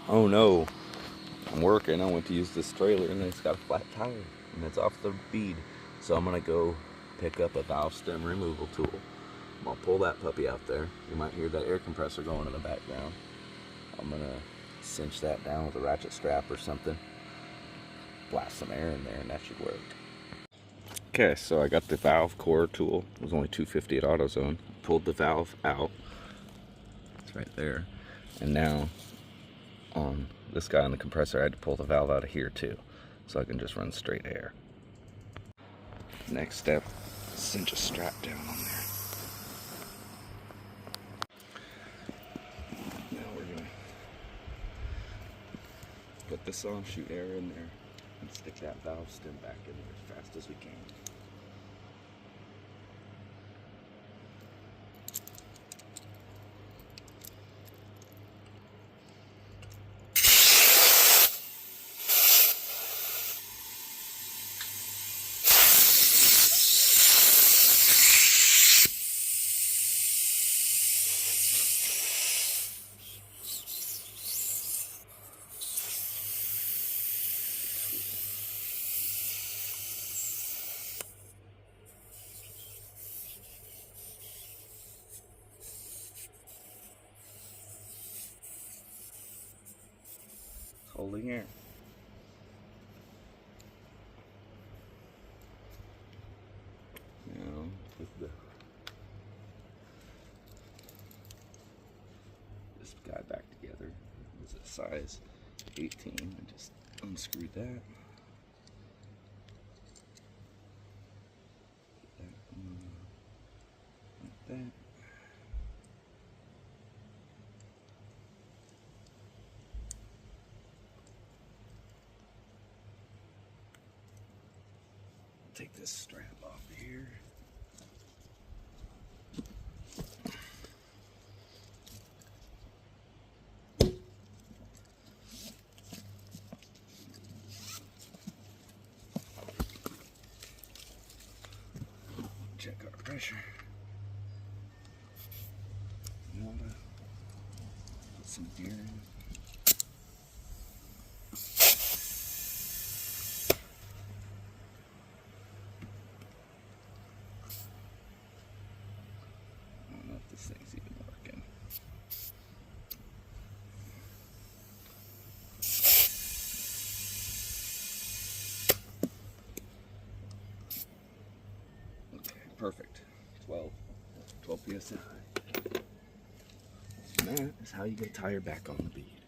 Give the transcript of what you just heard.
Oh no, I'm working. I went to use this trailer and it's got a flat tire and it's off the bead. So I'm gonna go pick up a valve stem removal tool. I'm gonna pull that puppy out there. You might hear that air compressor going in the background. I'm gonna cinch that down with a ratchet strap or something. Blast some air in there and that should work. Okay, so I got the valve core tool. It was only $2.50 at AutoZone. Pulled the valve out. It's right there. And now on this guy on the compressor, I had to pull the valve out of here too, so I can just run straight air. Next step, cinch a strap down on there. Now we're gonna put this on, shoot air in there, and stick that valve stem back in there as fast as we can. Holding air. Now put this guy back together. It's a size 18. I just unscrewed that. Put that on like that. Take this strap off here. Check our pressure. Put some air in. I don't know if this thing's even working. Okay, perfect. 12 psi. And that is how you get tire back on the bead.